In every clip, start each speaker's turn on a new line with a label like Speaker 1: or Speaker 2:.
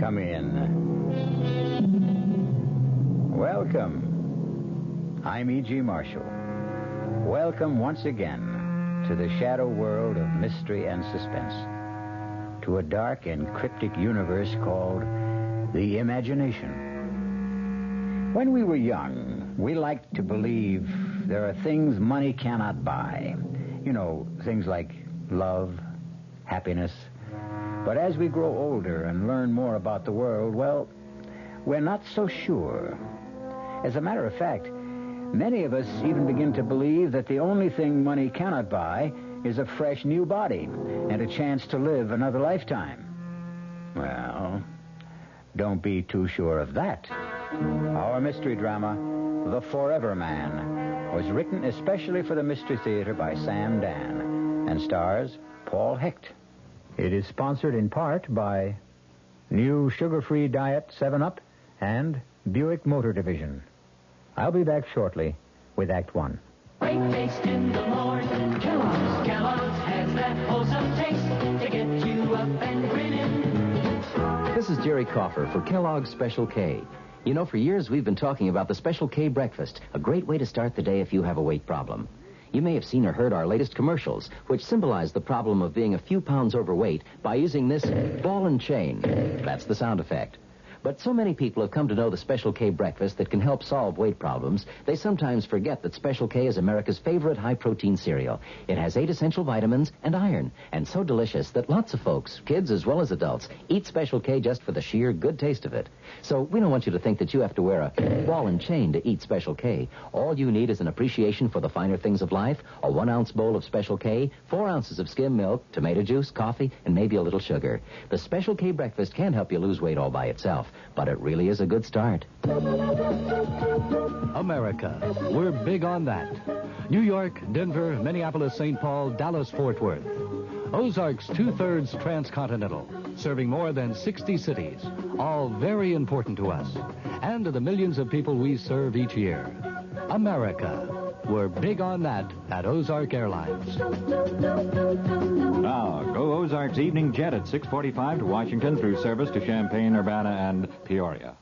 Speaker 1: Come in. Welcome. I'm E.G. Marshall. Welcome once again to the shadow world of mystery and suspense. To a dark and cryptic universe called the imagination. When we were young, we liked to believe there are things money cannot buy. You know, things like love, happiness. But as we grow older and learn more about the world, well, we're not so sure. As a matter of fact, many of us even begin to believe that the only thing money cannot buy is a fresh new body and a chance to live another lifetime. Well, don't be too sure of that. Our mystery drama, The Forever Man, was written especially for the Mystery Theater by Sam Dan and stars Paul Hecht. It is sponsored in part by new sugar-free diet 7-Up and Buick Motor Division. I'll be back shortly with Act One.
Speaker 2: Great taste in the morning. Kellogg's has that wholesome taste to get you up and grinning.
Speaker 3: This is Jerry Coffer for Kellogg's Special K. You know, for years we've been talking about the Special K breakfast, a great way to start the day if you have a weight problem. You may have seen or heard our latest commercials, which symbolize the problem of being a few pounds overweight by using this ball and chain. That's the sound effect. But so many people have come to know the Special K breakfast that can help solve weight problems, they sometimes forget that Special K is America's favorite high-protein cereal. It has 8 essential vitamins and iron, and so delicious that lots of folks, kids as well as adults, eat Special K just for the sheer good taste of it. So we don't want you to think that you have to wear a ball and chain to eat Special K. All you need is an appreciation for the finer things of life, a 1-ounce bowl of Special K, 4 ounces of skim milk, tomato juice, coffee, and maybe a little sugar. The Special K breakfast can help you lose weight all by itself, but it really is a good start.
Speaker 4: America. We're big on that. New York, Denver, Minneapolis, St. Paul, Dallas, Fort Worth. Ozarks 2/3 transcontinental, serving more than 60 cities, all very important to us, and to the millions of people we serve each year. America. We're big on that at Ozark Airlines.
Speaker 5: Now, go Ozarks evening jet at 6:45 to Washington through service to Champaign, Urbana, and Peoria.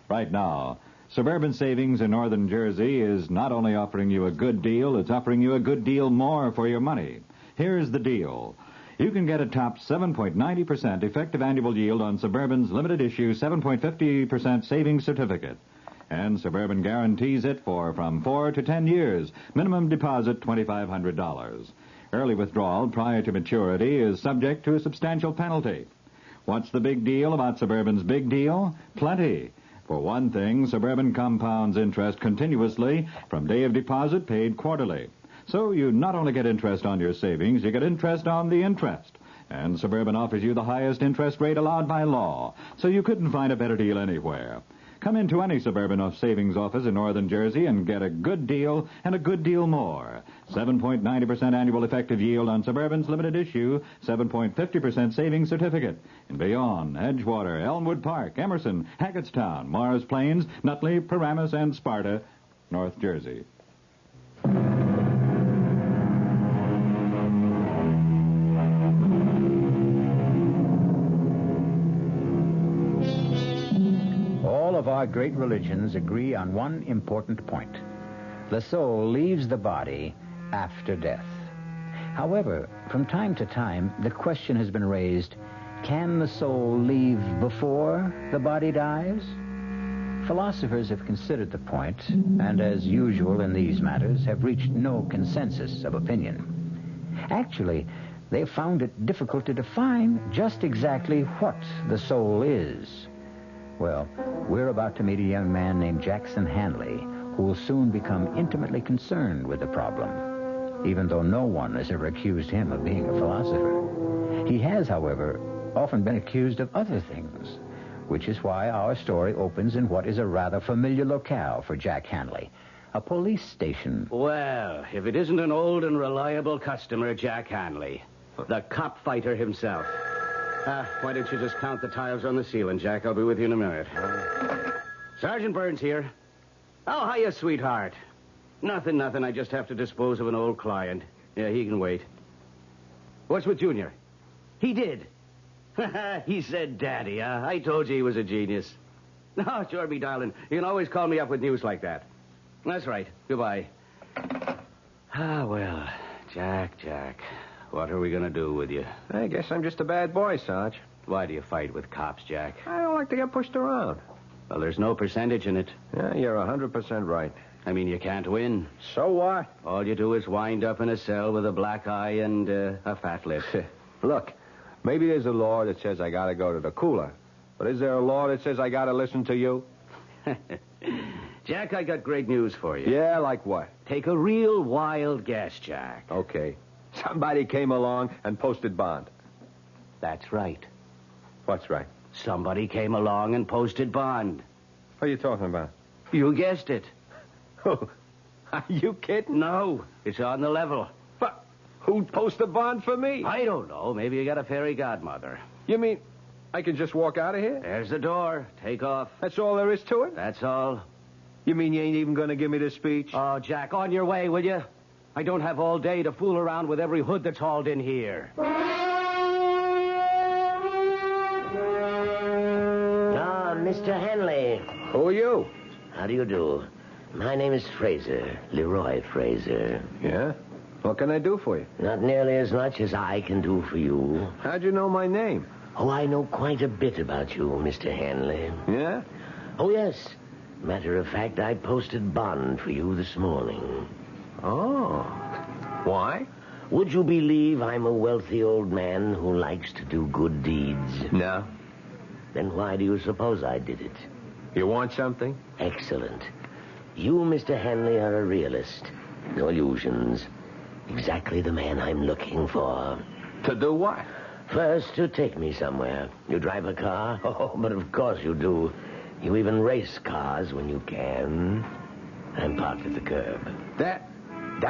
Speaker 5: Right now, Suburban Savings in Northern Jersey is not only offering you a good deal, it's offering you a good deal more for your money. Here's the deal. You can get a top 7.90% effective annual yield on Suburban's limited issue 7.50% savings certificate. And Suburban guarantees it for from 4 to 10 years. Minimum deposit $2,500. Early withdrawal prior to maturity is subject to a substantial penalty. What's the big deal about Suburban's big deal? Plenty. For one thing, Suburban compounds interest continuously from day of deposit paid quarterly. So you not only get interest on your savings, you get interest on the interest. And Suburban offers you the highest interest rate allowed by law. So you couldn't find a better deal anywhere. Come into any Suburban savings office in Northern Jersey and get a good deal and a good deal more. 7.90% annual effective yield on Suburban's limited issue, 7.50% savings certificate. In Bayonne, Edgewater, Elmwood Park, Emerson, Hackettstown, Morris Plains, Nutley, Paramus, and Sparta, North Jersey.
Speaker 1: All of our great religions agree on one important point. The soul leaves the body after death. However, from time to time, the question has been raised, can the soul leave before the body dies? Philosophers have considered the point, and as usual in these matters, have reached no consensus of opinion. Actually, they've found it difficult to define just exactly what the soul is. Well, we're about to meet a young man named Jackson Hanley, who will soon become intimately concerned with the problem, even though no one has ever accused him of being a philosopher. He has, however, often been accused of other things, which is why our story opens in what is a rather familiar locale for Jack Hanley, a police station.
Speaker 6: Well, if it isn't an old and reliable customer, Jack Hanley, the cop fighter himself. Why don't you just count the tiles on the ceiling, Jack? I'll be with you in a minute. Sergeant Burns here. Oh, hiya, sweetheart. Nothing. I just have to dispose of an old client. Yeah, he can wait. What's with Junior? He did. He said daddy, huh? I told you he was a genius. No, sure, me darling. You can always call me up with news like that. That's right. Goodbye. Well, Jack. What are we going to do with you?
Speaker 7: I guess I'm just a bad boy, Sarge.
Speaker 6: Why do you fight with cops, Jack?
Speaker 7: I don't like to get pushed around.
Speaker 6: Well, there's no percentage in it.
Speaker 7: Yeah, you're 100% right.
Speaker 6: I mean, you can't win.
Speaker 7: So what?
Speaker 6: All you do is wind up in a cell with a black eye and a fat lip.
Speaker 7: Look, maybe there's a law that says I gotta go to the cooler. But is there a law that says I gotta listen to you?
Speaker 6: Jack, I got great news for you.
Speaker 7: Yeah, like what?
Speaker 6: Take a real wild guess, Jack.
Speaker 7: Okay. Somebody came along and posted bond.
Speaker 6: That's right.
Speaker 7: What's right?
Speaker 6: Somebody came along and posted bond.
Speaker 7: What are you talking about?
Speaker 6: You guessed it.
Speaker 7: Are you kidding?
Speaker 6: No, it's on the level.
Speaker 7: But who'd post a bond for me?
Speaker 6: I don't know. Maybe you got a fairy godmother.
Speaker 7: You mean I can just walk out of here?
Speaker 6: There's the door. Take off.
Speaker 7: That's all there is to it?
Speaker 6: That's all.
Speaker 7: You mean you ain't even going to give me the speech?
Speaker 6: Oh, Jack, on your way, will you? I don't have all day to fool around with every hood that's hauled in here.
Speaker 8: Mr. Hanley.
Speaker 7: Who are you?
Speaker 8: How do you do? My name is Fraser, Leroy Fraser.
Speaker 7: Yeah? What can I do for you?
Speaker 8: Not nearly as much as I can do for you.
Speaker 7: How'd you know my name?
Speaker 8: Oh, I know quite a bit about you, Mr. Hanley.
Speaker 7: Yeah?
Speaker 8: Oh, yes. Matter of fact, I posted bond for you this morning.
Speaker 7: Oh. Why?
Speaker 8: Would you believe I'm a wealthy old man who likes to do good deeds?
Speaker 7: No.
Speaker 8: Then why do you suppose I did it?
Speaker 7: You want something?
Speaker 8: Excellent. You, Mr. Hanley, are a realist. No illusions. Exactly the man I'm looking for.
Speaker 7: To do what?
Speaker 8: First, to take me somewhere. You drive a car? Oh, but of course you do. You even race cars when you can. I'm parked at the curb.
Speaker 7: That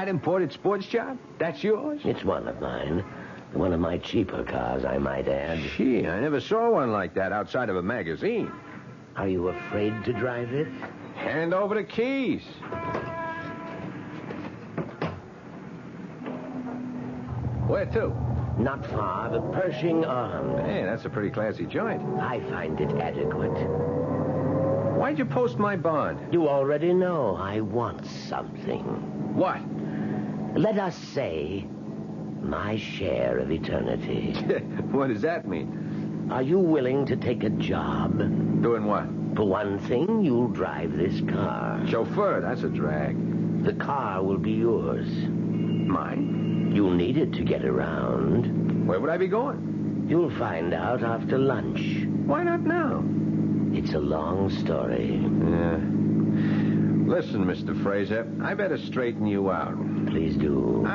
Speaker 7: imported sports job? That's yours?
Speaker 8: It's one of mine. One of my cheaper cars, I might add.
Speaker 7: Gee, I never saw one like that outside of a magazine.
Speaker 8: Are you afraid to drive it?
Speaker 7: Hand over the keys. Where to?
Speaker 8: Not far, the Pershing Arms.
Speaker 7: Hey, that's a pretty classy joint.
Speaker 8: I find it adequate.
Speaker 7: Why'd you post my bond?
Speaker 8: You already know I want something.
Speaker 7: What?
Speaker 8: Let us say my share of eternity.
Speaker 7: What does that mean?
Speaker 8: Are you willing to take a job?
Speaker 7: Doing what?
Speaker 8: For one thing, you'll drive this car.
Speaker 7: Chauffeur, that's a drag.
Speaker 8: The car will be yours.
Speaker 7: Mine?
Speaker 8: You'll need it to get around.
Speaker 7: Where would I be going?
Speaker 8: You'll find out after lunch.
Speaker 7: Why not now?
Speaker 8: It's a long story.
Speaker 7: Yeah. Listen, Mr. Fraser, I better straighten you out.
Speaker 8: Please do.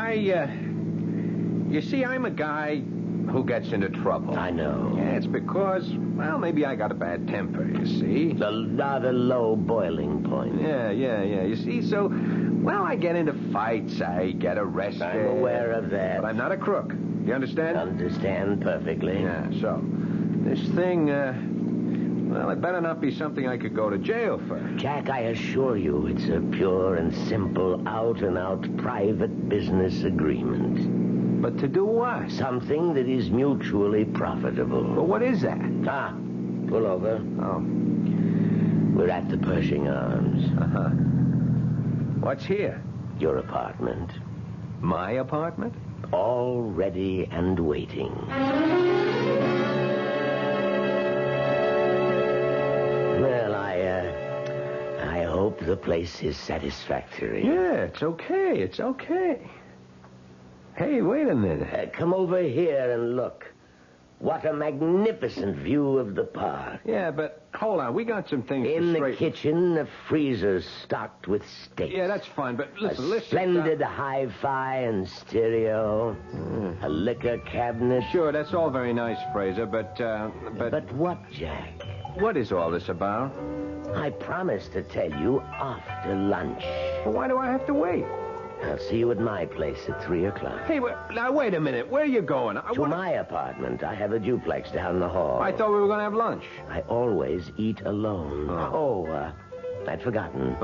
Speaker 7: You see, I'm a guy who gets into trouble.
Speaker 8: I know.
Speaker 7: Yeah, it's because, well, maybe I got a bad temper, you see.
Speaker 8: The rather low boiling point.
Speaker 7: Yeah. You see, so, well, I get into fights, I get arrested.
Speaker 8: I'm aware of that.
Speaker 7: But I'm not a crook. You understand?
Speaker 8: Understand perfectly.
Speaker 7: Yeah, so, this thing, well, it better not be something I could go to jail for.
Speaker 8: Jack, I assure you, it's a pure and simple, out-and-out private business agreement.
Speaker 7: But to do what?
Speaker 8: Something that is mutually profitable.
Speaker 7: But what is that?
Speaker 8: Ah, pull over.
Speaker 7: Oh.
Speaker 8: We're at the Pershing Arms.
Speaker 7: Uh-huh. What's here?
Speaker 8: Your apartment.
Speaker 7: My apartment?
Speaker 8: All ready and waiting. Well, I hope the place is satisfactory.
Speaker 7: Yeah, it's okay. Hey, wait a minute.
Speaker 8: Come over here and look. What a magnificent view of the park.
Speaker 7: Yeah, but hold on. We got some things
Speaker 8: In
Speaker 7: to
Speaker 8: the
Speaker 7: straighten.
Speaker 8: kitchen, a freezer stocked with steaks.
Speaker 7: Yeah, that's fine, but listen.
Speaker 8: A splendid hi-fi and stereo. A liquor cabinet.
Speaker 7: Sure, that's all very nice, Fraser, but...
Speaker 8: But what, Jack?
Speaker 7: What is all this about?
Speaker 8: I promised to tell you after lunch.
Speaker 7: Well, why do I have to wait?
Speaker 8: I'll see you at my place at 3 o'clock.
Speaker 7: Hey, now, wait a minute. Where are you going?
Speaker 8: To my apartment. I have a duplex down the hall.
Speaker 7: I thought we were going to have lunch.
Speaker 8: I always eat alone.
Speaker 7: Oh.
Speaker 8: I'd forgotten.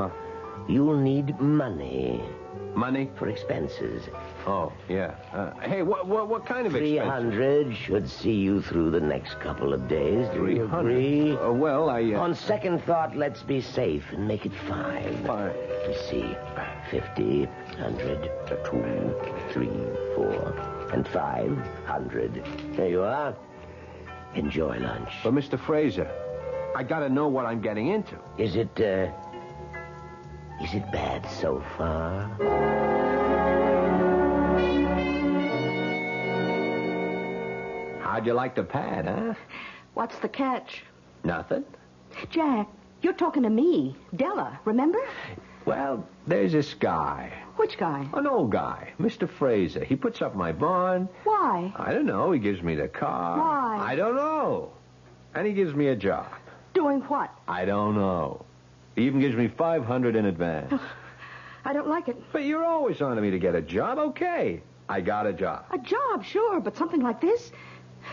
Speaker 8: You'll need money.
Speaker 7: Money?
Speaker 8: For expenses.
Speaker 7: Oh, yeah. Hey, what kind of expenses?
Speaker 8: 300 should see you through the next couple of days. Do you
Speaker 7: 300?
Speaker 8: agree?
Speaker 7: Well,
Speaker 8: On second thought, let's be safe and make it 5.
Speaker 7: Fine.
Speaker 8: You see, 50, 100, 2, 3, 4, and 500. There you are. Enjoy lunch.
Speaker 7: But, Mr. Fraser, I gotta know what I'm getting into.
Speaker 8: Is it bad so far?
Speaker 7: How'd you like the pad, huh?
Speaker 9: What's the catch?
Speaker 7: Nothing.
Speaker 9: Jack, you're talking to me. Della, remember?
Speaker 7: Well, there's this guy.
Speaker 9: Which guy?
Speaker 7: An old guy, Mr. Fraser. He puts up my bond.
Speaker 9: Why?
Speaker 7: I don't know. He gives me the car.
Speaker 9: Why?
Speaker 7: I don't know. And he gives me a job.
Speaker 9: Doing what?
Speaker 7: I don't know. He even gives me $500 in advance.
Speaker 9: I don't like it.
Speaker 7: But you're always on to me to get a job. Okay. I got a job.
Speaker 9: A job, sure, but something like this?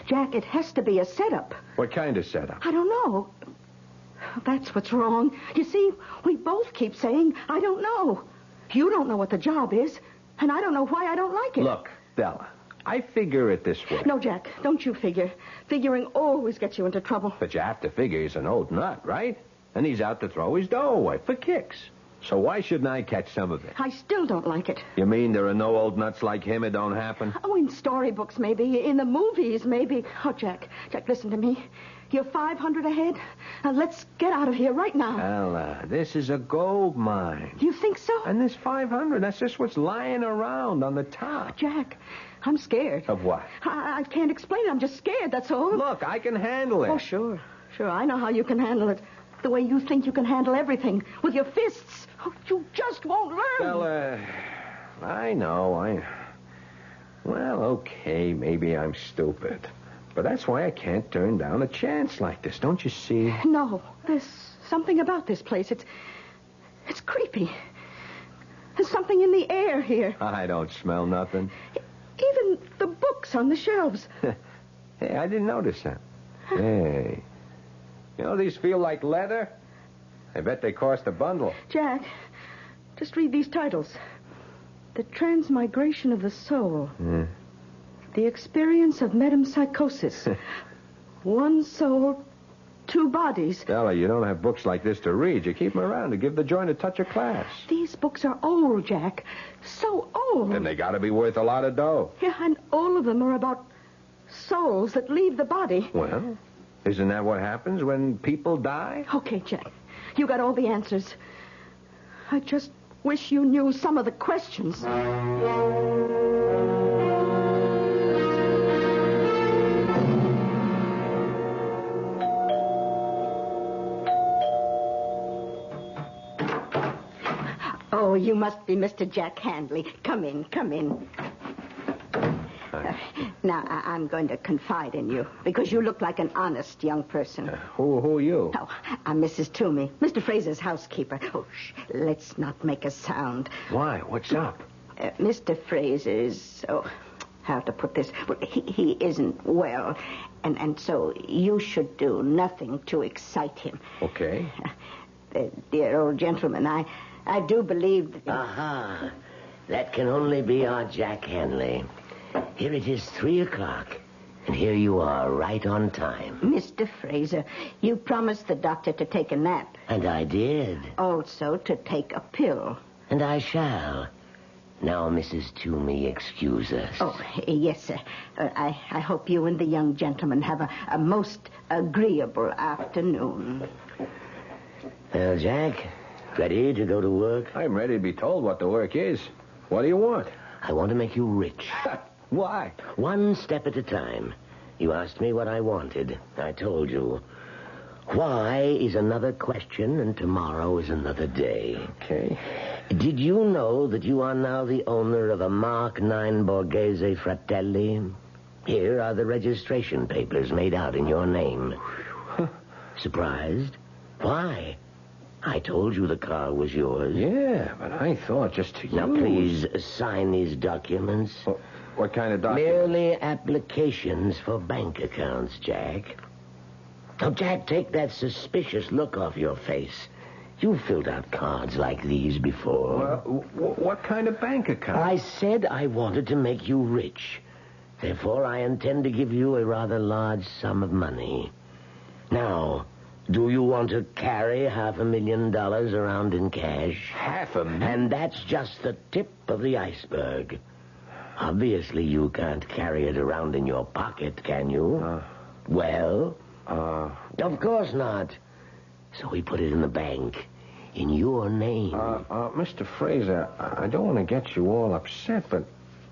Speaker 9: Jack, it has to be a setup.
Speaker 7: What kind of setup?
Speaker 9: I don't know. That's what's wrong. You see, we both keep saying, I don't know. You don't know what the job is, and I don't know why I don't like it.
Speaker 7: Look, Della, I figure it this way.
Speaker 9: No, Jack, don't you figure. Figuring always gets you into trouble.
Speaker 7: But you have to figure he's an old nut, right? And he's out to throw his dough away for kicks. So why shouldn't I catch some of it?
Speaker 9: I still don't like it.
Speaker 7: You mean there are no old nuts like him? It don't happen?
Speaker 9: Oh, in storybooks, maybe. In the movies, maybe. Oh, Jack, listen to me. You're 500 ahead. Now, let's get out of here right now.
Speaker 7: Ella, this is a gold mine.
Speaker 9: You think so?
Speaker 7: And this 500, that's just what's lying around on the top.
Speaker 9: Jack, I'm scared.
Speaker 7: Of what?
Speaker 9: I can't explain it. I'm just scared, that's all.
Speaker 7: Look, I can handle it.
Speaker 9: Oh, sure. Sure, I know how you can handle it. The way you think you can handle everything. With your fists. Oh, you just won't learn.
Speaker 7: Ella, I know. Well, okay, maybe I'm stupid. But that's why I can't turn down a chance like this, don't you see?
Speaker 9: No, there's something about this place. It's creepy. There's something in the air here.
Speaker 7: I don't smell nothing.
Speaker 9: Even the books on the shelves.
Speaker 7: Hey, I didn't notice that. Hey. You know, these feel like leather. I bet they cost a bundle.
Speaker 9: Jack, just read these titles. The Transmigration of the Soul. The Experience of Metempsychosis. One soul, 2 bodies.
Speaker 7: Stella, you don't have books like this to read. You keep them around to give the joint a touch of class.
Speaker 9: These books are old, Jack. So old.
Speaker 7: Then they got to be worth a lot of dough.
Speaker 9: Yeah, and all of them are about souls that leave the body.
Speaker 7: Well, isn't that what happens when people die?
Speaker 9: Okay, Jack. You got all the answers. I just wish you knew some of the questions. Oh, you must be Mr. Jack Handley. Come in. Now, I'm going to confide in you, because you look like an honest young person.
Speaker 7: Who are you?
Speaker 9: Oh, I'm Mrs. Toomey, Mr. Fraser's housekeeper. Oh, shh, let's not make a sound.
Speaker 7: Why? What's up?
Speaker 9: Mr. Fraser's, how to put this? Well, he isn't well, and so you should do nothing to excite him.
Speaker 7: Okay.
Speaker 9: Dear old gentleman, I do believe that...
Speaker 8: Aha. That can only be our Jack Hanley. Here it is 3 o'clock, and here you are, right on time.
Speaker 9: Mr. Fraser, you promised the doctor to take a nap.
Speaker 8: And I did.
Speaker 9: Also to take a pill.
Speaker 8: And I shall. Now, Mrs. Toomey, excuse us.
Speaker 9: Oh, yes, sir. I hope you and the young gentleman have a most agreeable afternoon.
Speaker 8: Well, Jack, ready to go to work?
Speaker 7: I'm ready to be told what the work is. What do you want?
Speaker 8: I want to make you rich.
Speaker 7: Why?
Speaker 8: One step at a time. You asked me what I wanted. I told you. Why is another question, and tomorrow is another day.
Speaker 7: Okay.
Speaker 8: Did you know that you are now the owner of a Mark 9 Borghese Fratelli? Here are the registration papers made out in your name. Surprised? Why? I told you the car was yours.
Speaker 7: Yeah, but I thought just to
Speaker 8: Now,
Speaker 7: use...
Speaker 8: please sign these documents.
Speaker 7: What kind of document?
Speaker 8: Merely applications for bank accounts, Jack. Now, Jack, take that suspicious look off your face. You've filled out cards like these before.
Speaker 7: What kind of bank account?
Speaker 8: I said I wanted to make you rich. Therefore, I intend to give you a rather large sum of money. Now, do you want to carry $500,000 around in cash?
Speaker 7: $500,000?
Speaker 8: And that's just the tip of the iceberg. Obviously, you can't carry it around in your pocket, can you? Of course not. So we put it in the bank, in your name.
Speaker 7: Mr. Fraser, I don't want to get you all upset, but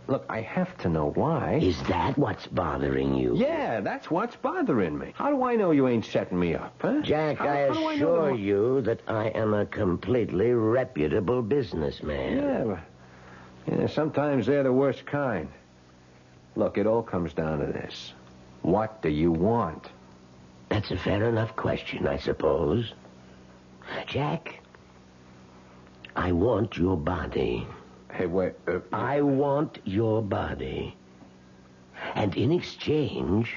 Speaker 7: look, I have to know why.
Speaker 8: Is that what's bothering you?
Speaker 7: Yeah, that's what's bothering me. How do I know you ain't setting me up, huh?
Speaker 8: Jack, I assure you that I am a completely reputable businessman.
Speaker 7: Yeah, sometimes they're the worst kind. Look, it all comes down to this. What do you want?
Speaker 8: That's a fair enough question, I suppose. Jack, I want your body.
Speaker 7: Hey, wait.
Speaker 8: I want your body. And in exchange,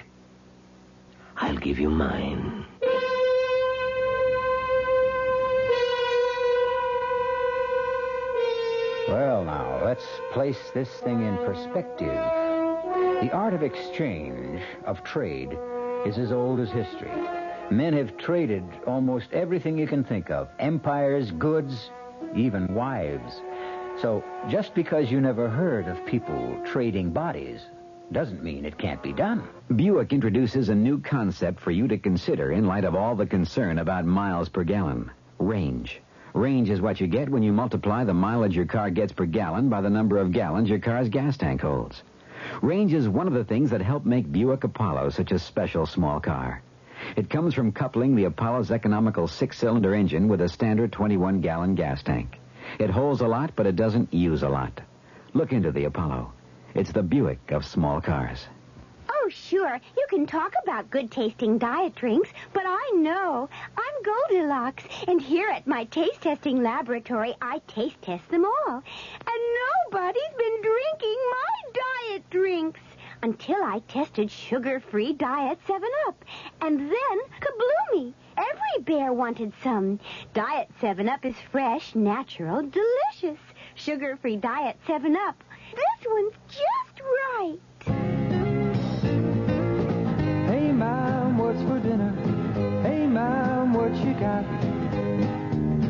Speaker 8: I'll give you mine.
Speaker 1: Well, now, let's place this thing in perspective. The art of exchange, of trade, is as old as history. Men have traded almost everything you can think of. Empires, goods, even wives. So, just because you never heard of people trading bodies doesn't mean it can't be done.
Speaker 3: Buick introduces a new concept for you to consider in light of all the concern about miles per gallon. Range. Range is what you get when you multiply the mileage your car gets per gallon by the number of gallons your car's gas tank holds. Range is one of the things that help make Buick Apollo such a special small car. It comes from coupling the Apollo's economical 6-cylinder engine with a standard 21-gallon gas tank. It holds a lot, but it doesn't use a lot. Look into the Apollo. It's the Buick of small cars.
Speaker 10: Oh, sure. You can talk about good-tasting diet drinks, but I know. I'm Goldilocks, and here at my taste-testing laboratory, I taste-test them all. And nobody's been drinking my diet drinks until I tested sugar-free Diet 7-Up. And then, kabloomy! Every bear wanted some. Diet 7-Up is fresh, natural, delicious. Sugar-free Diet 7-Up. This one's just right.
Speaker 2: Hey, Mom, what's for dinner? Hey, Mom, what you got?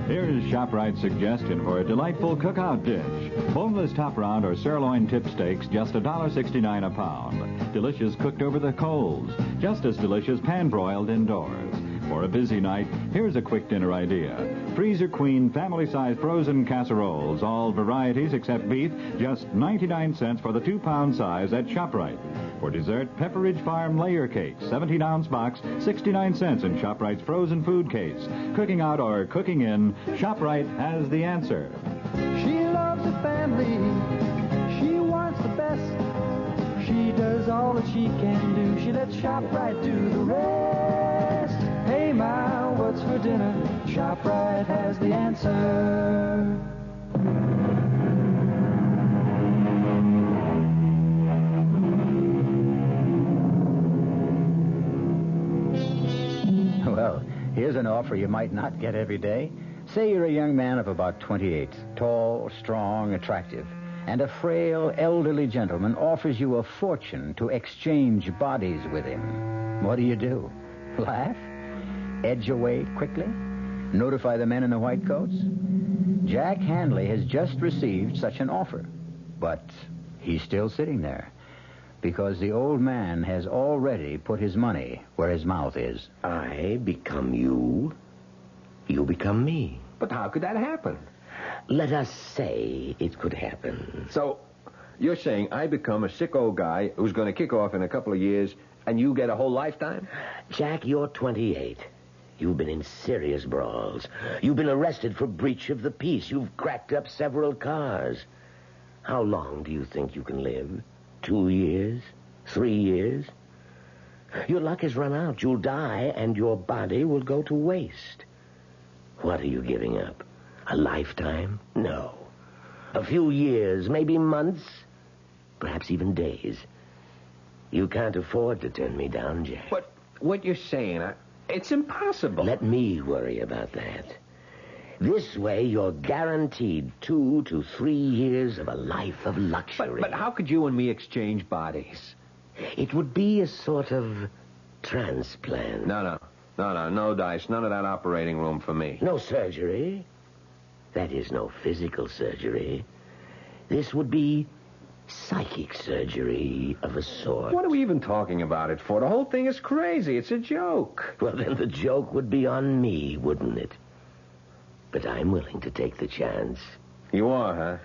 Speaker 5: Here's ShopRite's suggestion for a delightful cookout dish. Boneless top round or sirloin tip steaks, just $1.69 a pound. Delicious cooked over the coals. Just as delicious pan-broiled indoors. For a busy night, here's a quick dinner idea. Freezer Queen family-sized frozen casseroles, all varieties except beef, just 99 cents for the 2-pound size at ShopRite. For dessert, Pepperidge Farm layer cake, 17-ounce box, 69 cents in ShopRite's frozen food case. Cooking out or cooking in, ShopRite has the answer.
Speaker 2: She loves the family. She wants the best. She does all that she can do. She lets ShopRite do the rest. Hey, Ma, what's for dinner? ShopRite has the answer.
Speaker 1: Well, here's an offer you might not get every day. Say you're a young man of about 28, tall, strong, attractive, and a frail, elderly gentleman offers you a fortune to exchange bodies with him. What do? Laugh? Edge away quickly? Notify the men in the white coats? Jack Hanley has just received such an offer, but he's still sitting there because the old man has already put his money where his mouth is.
Speaker 8: I become you. You become me.
Speaker 7: But how could that happen?
Speaker 8: Let us say it could happen.
Speaker 7: So, you're saying I become a sick old guy who's going to kick off in a couple of years, and you get a whole lifetime?
Speaker 8: Jack, you're 28. You've been in serious brawls. You've been arrested for breach of the peace. You've cracked up several cars. How long do you think you can live? 2 years? 3 years? Your luck has run out. You'll die, and your body will go to waste. What are you giving up? A lifetime? No. A few years, maybe months, perhaps even days. You can't afford to turn me down, Jack.
Speaker 7: What you're saying, it's impossible.
Speaker 8: Let me worry about that. This way, you're guaranteed 2 to 3 years of a life of luxury.
Speaker 7: But how could you and me exchange bodies?
Speaker 8: It would be a sort of transplant.
Speaker 7: No, Dice. None of that operating room for me.
Speaker 8: No surgery. That is, no physical surgery. This would be psychic surgery of a sort.
Speaker 7: What are we even talking about it for? The whole thing is crazy. It's a joke.
Speaker 8: Well, then the joke would be on me, wouldn't it? But I'm willing to take the chance.
Speaker 7: You are, huh?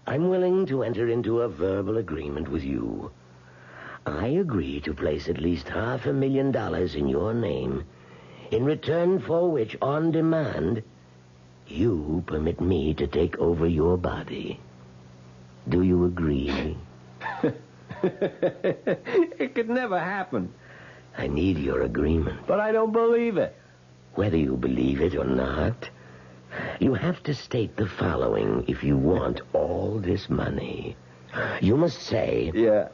Speaker 8: I'm willing to enter into a verbal agreement with you. I agree to place at least $500,000 in your name, in return for which, on demand, you permit me to take over your body. Do you agree?
Speaker 7: It could never happen.
Speaker 8: I need your agreement.
Speaker 7: But I don't believe it.
Speaker 8: Whether you believe it or not, you have to state the following if you want all this money. You must say...
Speaker 7: Yeah.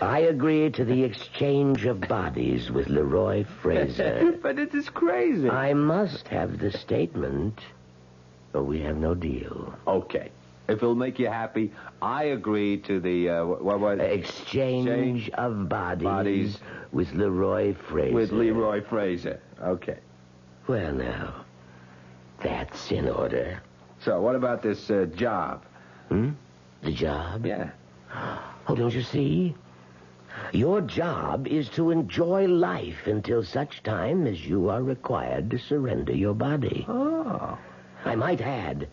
Speaker 8: I agree to the exchange of bodies with Leroy Fraser.
Speaker 7: But it is crazy.
Speaker 8: I must have the statement, or we have no deal.
Speaker 7: Okay. If it'll make you happy, I agree to the, what was it?
Speaker 8: Exchange of bodies with Leroy Fraser.
Speaker 7: With Leroy Fraser. Okay.
Speaker 8: Well, now, that's in order.
Speaker 7: So, what about this job?
Speaker 8: The job?
Speaker 7: Yeah.
Speaker 8: Oh, don't you see? Your job is to enjoy life until such time as you are required to surrender your body.
Speaker 7: Oh.
Speaker 8: I might add,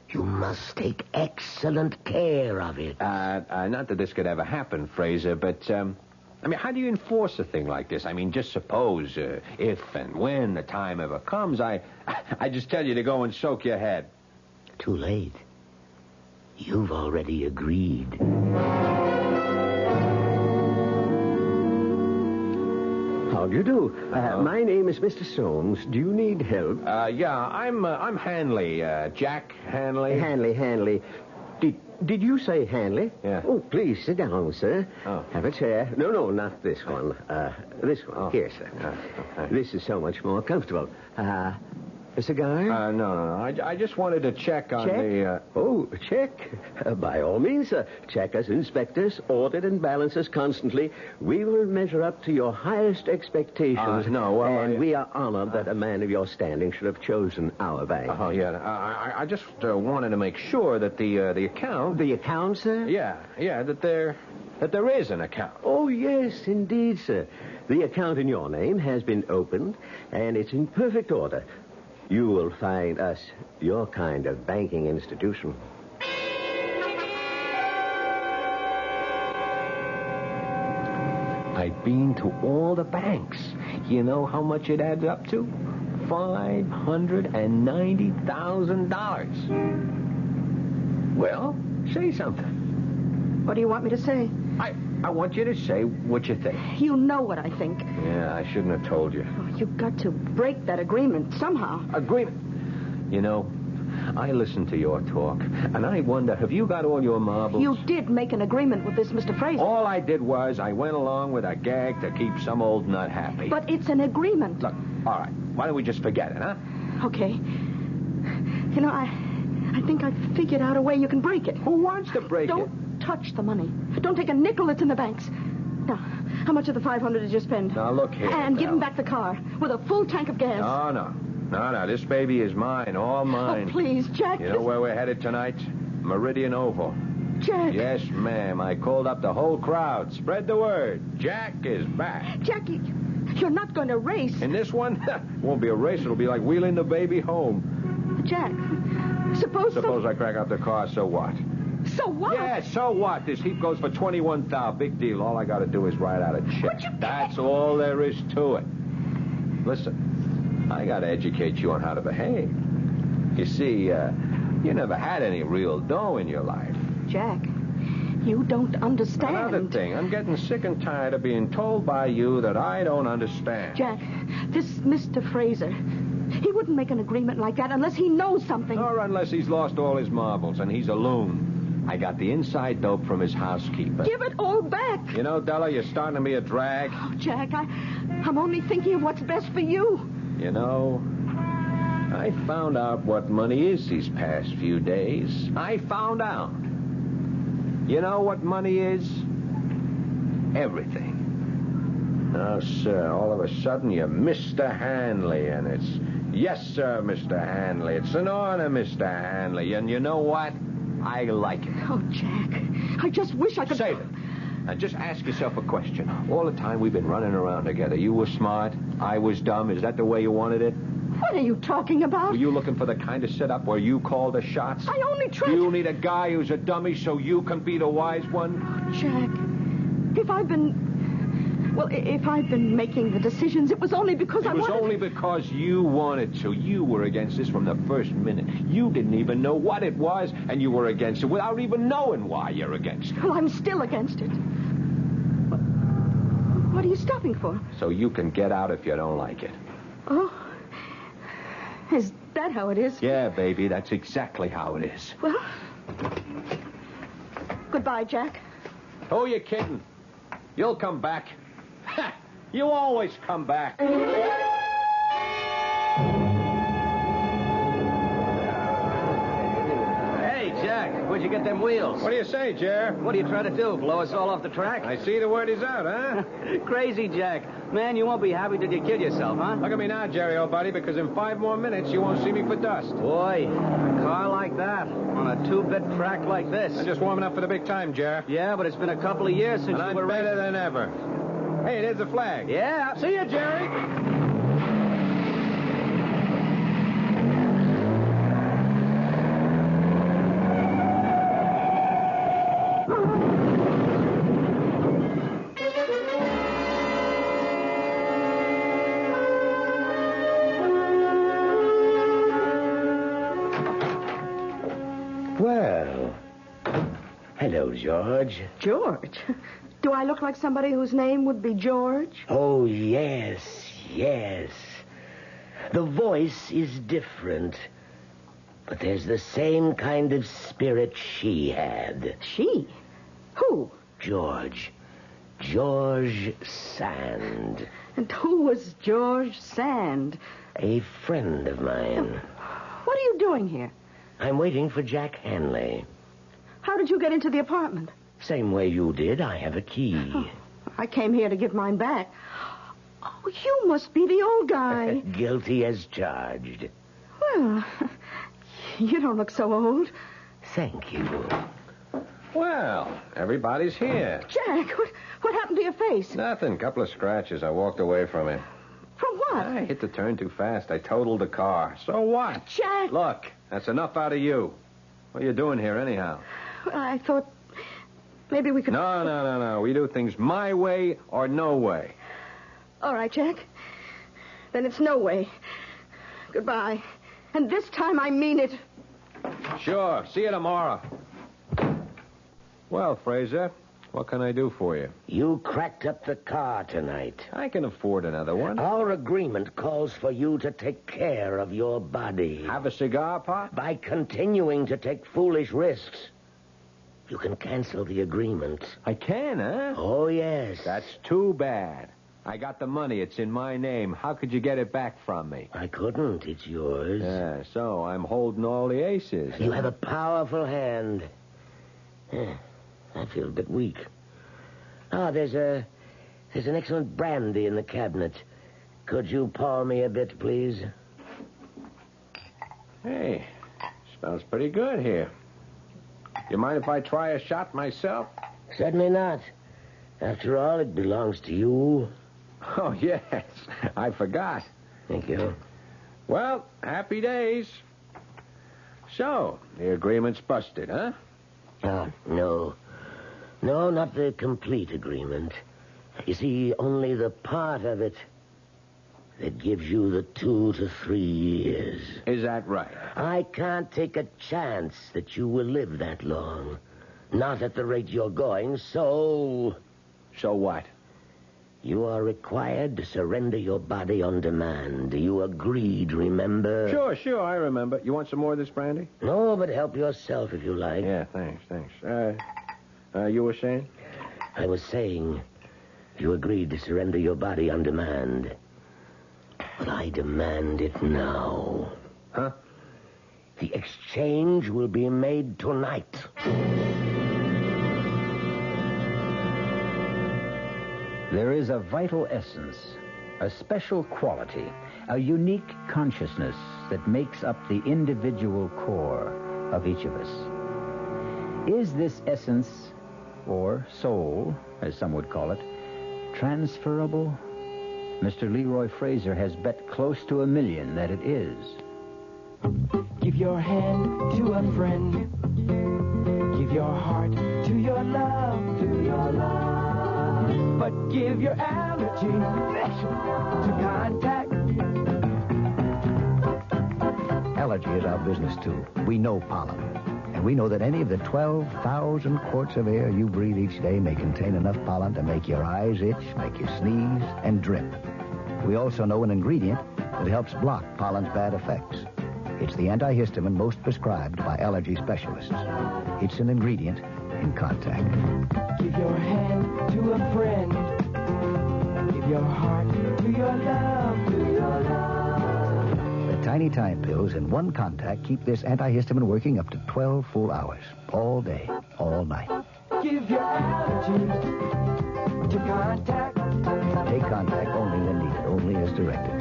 Speaker 8: you must take excellent care of it.
Speaker 7: Not that this could ever happen, Fraser, but, how do you enforce a thing like this? Just suppose, if and when the time ever comes, I just tell you to go and soak your head.
Speaker 8: Too late. You've already agreed.
Speaker 11: How do you do? My name is Mr. Soames. Do you need help?
Speaker 7: Yeah, I'm Hanley, Jack Hanley.
Speaker 11: Hanley. Did you say Hanley?
Speaker 7: Yeah.
Speaker 11: Oh, please, sit down, sir.
Speaker 7: Oh.
Speaker 11: Have a chair. No, not this one. This one.
Speaker 7: Oh.
Speaker 11: Here, sir. This is so much more comfortable. A cigar?
Speaker 7: No. I just wanted to check on the...
Speaker 11: Oh, check. By all means, sir. Check us, inspectors, audit and balance us constantly. We will measure up to your highest expectations. We are honored that a man of your standing should have chosen our bank.
Speaker 7: Oh, yeah. I just wanted to make sure that the account...
Speaker 11: The account, sir?
Speaker 7: Yeah, that there is an account.
Speaker 11: Oh, yes, indeed, sir. The account in your name has been opened, and it's in perfect order. You will find us your kind of banking institution.
Speaker 7: I've been to all the banks. You know how much it adds up to? $590,000. Well, say something.
Speaker 9: What do you want me to say?
Speaker 7: I want you to say what you think.
Speaker 9: You know what I think.
Speaker 7: Yeah, I shouldn't have told you.
Speaker 9: Oh, you've got to break that agreement somehow.
Speaker 7: Agreement? You know, I listen to your talk, and I wonder, have you got all your marbles?
Speaker 9: You did make an agreement with this Mr. Fraser.
Speaker 7: All I did was I went along with a gag to keep some old nut happy.
Speaker 9: But it's an agreement.
Speaker 7: Look, all right, why don't we just forget it, huh?
Speaker 9: Okay. You know, I think I've figured out a way you can break it.
Speaker 7: Who wants to break it?
Speaker 9: Don't touch the money. Don't take a nickel that's in the banks. Now, how much of the $500 did you spend?
Speaker 7: Now, look here.
Speaker 9: And give him back the car with a full tank of gas.
Speaker 7: No. This baby is mine, all mine.
Speaker 9: Oh, please, Jack.
Speaker 7: You know where we're headed tonight? Meridian Oval.
Speaker 9: Jack.
Speaker 7: Yes, ma'am. I called up the whole crowd. Spread the word. Jack is back.
Speaker 9: Jackie, you're not going to race.
Speaker 7: In this one? Won't be a race. It'll be like wheeling the baby home.
Speaker 9: Jack, suppose
Speaker 7: I crack up the car, so what?
Speaker 9: So what?
Speaker 7: Yeah, so what? This heap goes for $21,000. Big deal. All I got to do is write out a check. That's all there is to it. Listen, I got to educate you on how to behave. You see, you never had any real dough in your life.
Speaker 9: Jack, you don't understand.
Speaker 7: Another thing, I'm getting sick and tired of being told by you that I don't understand.
Speaker 9: Jack, this Mr. Fraser, he wouldn't make an agreement like that unless he knows something.
Speaker 7: Or unless he's lost all his marbles and he's a loon. I got the inside dope from his housekeeper.
Speaker 9: Give it all back.
Speaker 7: You know, Della, you're starting to be a drag.
Speaker 9: Oh, Jack, I'm only thinking of what's best for you.
Speaker 7: You know, I found out what money is these past few days. I found out. You know what money is? Everything. Oh, sir, all of a sudden you're Mr. Hanley, and it's, yes, sir, Mr. Hanley. It's an honor, Mr. Hanley, and you know what? I like it.
Speaker 12: Oh, Jack, I just wish I could...
Speaker 7: Save it. Now, just ask yourself a question. All the time we've been running around together, you were smart, I was dumb. Is that the way you wanted it?
Speaker 12: What are you talking about?
Speaker 7: Were you looking for the kind of setup where you call the shots?
Speaker 12: I only tried...
Speaker 7: You need a guy who's a dummy so you can be the wise one?
Speaker 12: Jack, if I've been making the decisions, it was only because I wanted...
Speaker 7: It was only because you wanted to. You were against this from the first minute. You didn't even know what it was, and you were against it without even knowing why you're against it.
Speaker 12: Well, I'm still against it. What are you stopping for?
Speaker 7: So you can get out if you don't like it.
Speaker 12: Oh, is that how it is?
Speaker 7: Yeah, baby, that's exactly how it is.
Speaker 12: Well, goodbye, Jack.
Speaker 7: Who are you kidding? You'll come back. You always come back.
Speaker 6: Where'd you get them wheels?
Speaker 7: What do you say, Jer?
Speaker 6: What are you trying to do, blow us all off the track?
Speaker 7: I see the word is out, huh?
Speaker 6: Crazy, Jack. Man, you won't be happy till you kill yourself, huh?
Speaker 7: Look at me now, Jerry, old buddy, because in 5 more minutes you won't see me for dust.
Speaker 6: Boy, a car like that on a 2-bit track like this.
Speaker 7: I'm just warming up for the big time, Jer.
Speaker 6: Yeah, but it's been a couple of years since
Speaker 7: and
Speaker 6: you
Speaker 7: I'm
Speaker 6: were
Speaker 7: better than ever. Hey, there's the flag.
Speaker 6: Yeah.
Speaker 7: See you, Jerry.
Speaker 8: Well, hello, George.
Speaker 12: George? Do I look like somebody whose name would be George?
Speaker 8: Oh, yes, yes. The voice is different, but there's the same kind of spirit she had.
Speaker 12: She? Who?
Speaker 8: George. George Sand.
Speaker 12: And who was George Sand?
Speaker 8: A friend of mine.
Speaker 12: What are you doing here?
Speaker 8: I'm waiting for Jack Hanley.
Speaker 12: How did you get into the apartment?
Speaker 8: Same way you did. I have a key.
Speaker 12: Oh, I came here to give mine back. Oh, you must be the old guy.
Speaker 8: Guilty as charged.
Speaker 12: Well, you don't look so old.
Speaker 8: Thank you.
Speaker 7: Well, everybody's here.
Speaker 12: Jack, what happened to your face?
Speaker 7: Nothing. Couple of scratches. I walked away from it.
Speaker 12: From what?
Speaker 7: I hit the turn too fast. I totaled the car. So what?
Speaker 12: Jack!
Speaker 7: Look, that's enough out of you. What are you doing here anyhow?
Speaker 12: Well, I thought maybe we could...
Speaker 7: No. We do things my way or no way.
Speaker 12: All right, Jack. Then it's no way. Goodbye. And this time I mean it.
Speaker 7: Sure. See you tomorrow. Well, Fraser, what can I do for you?
Speaker 8: You cracked up the car tonight.
Speaker 7: I can afford another one.
Speaker 8: Our agreement calls for you to take care of your body.
Speaker 7: Have a cigar, Pop?
Speaker 8: By continuing to take foolish risks, you can cancel the agreement.
Speaker 7: I can, huh?
Speaker 8: Oh, yes.
Speaker 7: That's too bad. I got the money. It's in my name. How could you get it back from me?
Speaker 8: I couldn't. It's yours.
Speaker 7: Yeah, so I'm holding all the aces.
Speaker 8: You have a powerful hand. I feel a bit weak. There's an excellent brandy in the cabinet. Could you pour me a bit, please?
Speaker 7: Hey, smells pretty good here. You mind if I try a shot myself?
Speaker 8: Certainly not. After all, it belongs to you.
Speaker 7: Oh, yes. I forgot.
Speaker 8: Thank you.
Speaker 7: Well, happy days. So, the agreement's busted, huh?
Speaker 8: No. No, not the complete agreement. You see, only the part of it that gives you the 2 to 3 years.
Speaker 7: Is that right?
Speaker 8: I can't take a chance that you will live that long. Not at the rate you're going, so...
Speaker 7: So what?
Speaker 8: You are required to surrender your body on demand. You agreed, remember?
Speaker 7: Sure, I remember. You want some more of this brandy?
Speaker 8: No, but help yourself if you like.
Speaker 7: Yeah, thanks. You were saying?
Speaker 8: I was saying you agreed to surrender your body on demand. But I demand it now. Huh? The exchange will be made tonight.
Speaker 1: There is a vital essence, a special quality, a unique consciousness that makes up the individual core of each of us. Is this essence, or soul, as some would call it, transferable? Mr. Leroy Fraser has bet close to $1 million that it is.
Speaker 2: Give your hand to a friend. Give your heart to your love, to your love. But give your allergy to contact.
Speaker 13: Allergy is our business, too. We know pollen. And we know that any of the 12,000 quarts of air you breathe each day may contain enough pollen to make your eyes itch, make you sneeze, and drip. We also know an ingredient that helps block pollen's bad effects. It's the antihistamine most prescribed by allergy specialists. It's an ingredient in contact.
Speaker 2: Give your hand to a friend. Give your heart to your love, to your love.
Speaker 13: The tiny time pills in one contact keep this antihistamine working up to 12 full hours. All day, all night.
Speaker 2: Give your allergy to contact.
Speaker 13: Take contact only when needed, only as directed.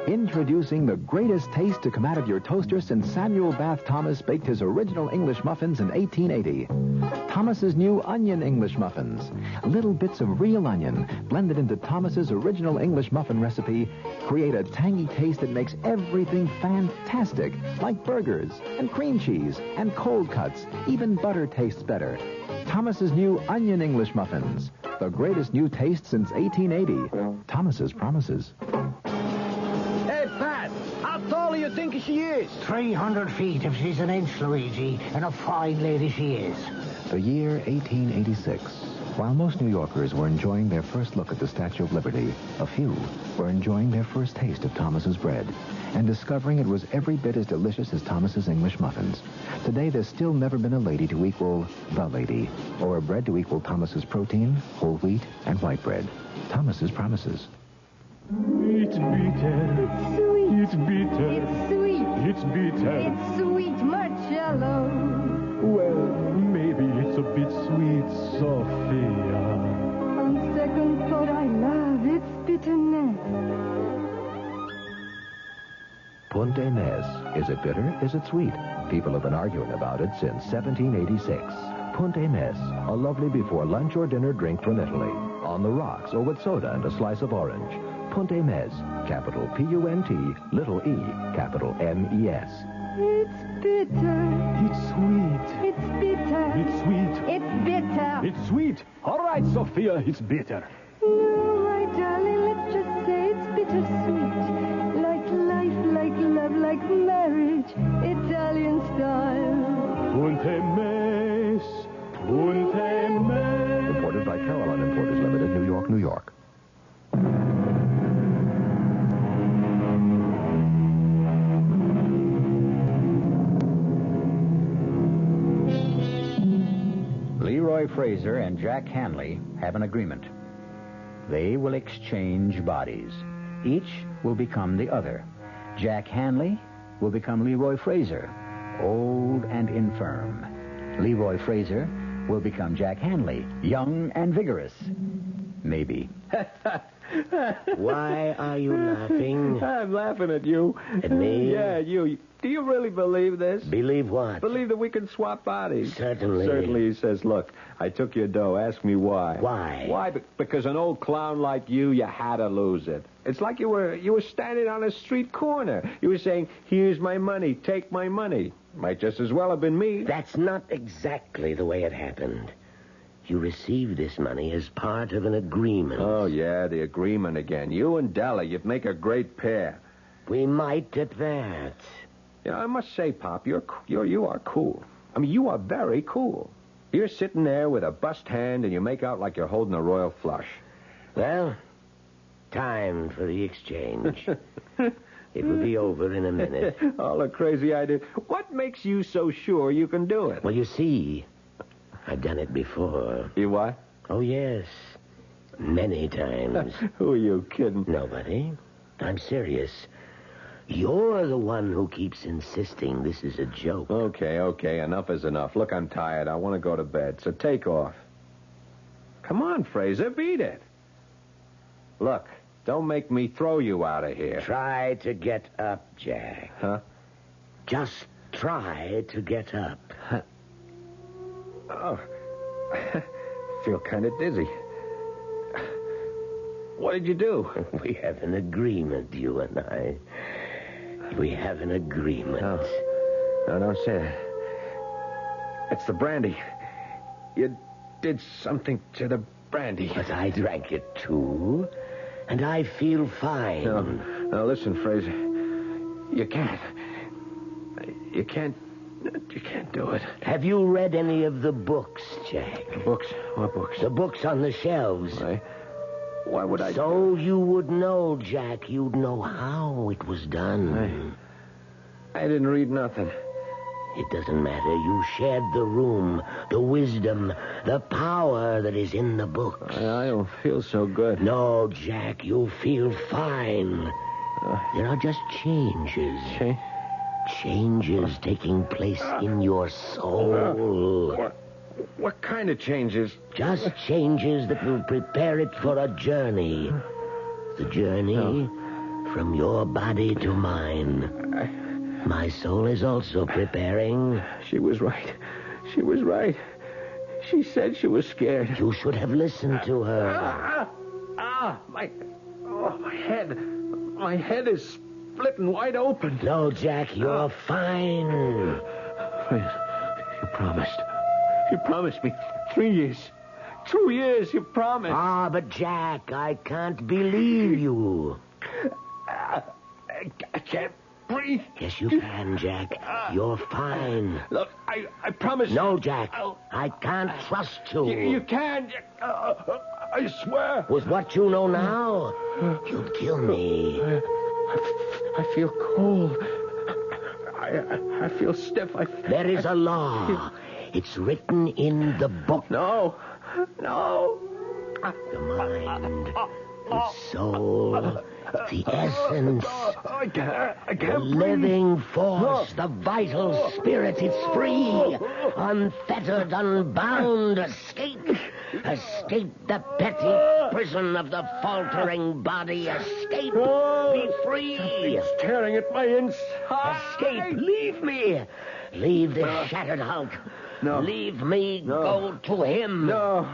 Speaker 14: Introducing the greatest taste to come out of your toaster since Samuel Bath Thomas baked his original English muffins in 1880. Thomas's new onion English muffins. Little bits of real onion blended into Thomas's original English muffin recipe create a tangy taste that makes everything fantastic, like burgers and cream cheese and cold cuts. Even butter tastes better. Thomas's new onion English muffins. The greatest new taste since 1880. Thomas's promises.
Speaker 15: How tall do you think she is?
Speaker 16: 300 feet if she's an inch, Luigi, and a fine lady she is.
Speaker 14: The year 1886. While most New Yorkers were enjoying their first look at the Statue of Liberty, a few were enjoying their first taste of Thomas's bread and discovering it was every bit as delicious as Thomas's English muffins. Today, there's still never been a lady to equal the lady, or a bread to equal Thomas's protein, whole wheat, and white bread. Thomas's promises.
Speaker 2: It's bitter.
Speaker 17: It's sweet.
Speaker 2: It's bitter.
Speaker 17: It's sweet.
Speaker 2: It's bitter.
Speaker 17: It's sweet, Marcello.
Speaker 2: Well, maybe it's a bit sweet, Sophia.
Speaker 17: On second thought, I love its bitterness.
Speaker 13: Ponte Mess. Is it bitter? Is it sweet? People have been arguing about it since 1786. Ponte Mess, a lovely before lunch or dinner drink from Italy. On the rocks or with soda and a slice of orange. Ponte Mess, capital P-U-N-T, little e, capital M-E-S.
Speaker 17: It's bitter.
Speaker 2: It's sweet.
Speaker 17: It's bitter.
Speaker 2: It's sweet.
Speaker 17: It's bitter.
Speaker 2: It's sweet. All right, Sophia, it's bitter.
Speaker 17: No, my darling, let's just say it's bittersweet. Like life, like love, like marriage. Italian style.
Speaker 2: Ponte Mess. Ponte Mess.
Speaker 13: Imported by Caroline Importers Limited, New York, New York.
Speaker 1: Leroy Fraser and Jack Hanley have an agreement. They will exchange bodies. Each will become the other. Jack Hanley will become Leroy Fraser, old and infirm. Leroy Fraser will become Jack Hanley, young and vigorous. Maybe.
Speaker 8: Why are you laughing?
Speaker 7: I'm laughing at you.
Speaker 8: At me?
Speaker 7: Yeah, you. Do you really believe this?
Speaker 8: Believe what?
Speaker 7: Believe that we can swap bodies.
Speaker 8: Certainly.
Speaker 7: Certainly, he says, look, I took your dough. Ask me why.
Speaker 8: Why?
Speaker 7: Why? Because an old clown like you had to lose it. It's like you were standing on a street corner. You were saying, here's my money, take my money. Might just as well have been me.
Speaker 8: That's not exactly the way it happened. You received this money as part of an agreement.
Speaker 7: Oh, yeah, the agreement again. You and Della, you'd make a great pair.
Speaker 8: We might at that.
Speaker 7: You know, I must say, Pop, you are cool. I mean, you are very cool. You're sitting there with a bust hand and you make out like you're holding a royal flush.
Speaker 8: Well, time for the exchange. It will be over in a minute.
Speaker 7: All the crazy ideas. What makes you so sure you can do it?
Speaker 8: Well, you see, I've done it before.
Speaker 7: You what?
Speaker 8: Oh, yes. Many times.
Speaker 7: Who are you kidding?
Speaker 8: Nobody. I'm serious. You're the one who keeps insisting this is a joke.
Speaker 7: Okay. Enough is enough. Look, I'm tired. I want to go to bed, so take off. Come on, Fraser, beat it. Look, don't make me throw you out of here.
Speaker 8: Try to get up, Jack.
Speaker 7: Huh?
Speaker 8: Just try to get up.
Speaker 7: Oh, I feel kind of dizzy. What did you do?
Speaker 8: We have an agreement, you and I. We have an agreement.
Speaker 7: No, don't say that. It's the brandy. You did something to the brandy.
Speaker 8: But I drank it, too. And I feel fine.
Speaker 7: No, listen, Fraser. You can't. You can't do it.
Speaker 8: Have you read any of the books, Jack?
Speaker 7: Books? What books?
Speaker 8: The books on the shelves.
Speaker 7: Why would I?
Speaker 8: So you would know, Jack. You'd know how it was done.
Speaker 7: I didn't read nothing.
Speaker 8: It doesn't matter. You shared the room, the wisdom, the power that is in the books.
Speaker 7: I don't feel so good.
Speaker 8: No, Jack, you feel fine. There are just changes. Changes taking place in your soul.
Speaker 7: What kind of changes?
Speaker 8: Just changes that will prepare it for a journey. The journey from your body to mine. My soul is also preparing.
Speaker 7: She was right. She said she was scared.
Speaker 8: You should have listened to her.
Speaker 7: My head. My head is splitting wide open.
Speaker 8: No, Jack, you're fine.
Speaker 7: You promised. You promised me 3 years. 2 years, you promised.
Speaker 8: But Jack, I can't believe you.
Speaker 7: I can't breathe.
Speaker 8: Yes, you can, Jack. You're fine.
Speaker 7: Look, I promise.
Speaker 8: No, Jack. I can't trust you.
Speaker 7: You can. I swear.
Speaker 8: With what you know now, you'd kill me.
Speaker 7: I feel cold. I feel stiff.
Speaker 8: There is a law. It's written in the book.
Speaker 7: No.
Speaker 8: The mind, the soul, the essence, the living force, the vital spirit. It's free, unfettered, unbound. Escape the petty prison of the faltering body. Escape, be free.
Speaker 7: It's tearing at my inside.
Speaker 8: Escape, leave me. Leave this shattered hulk.
Speaker 7: No.
Speaker 8: Leave me go to him.
Speaker 7: No.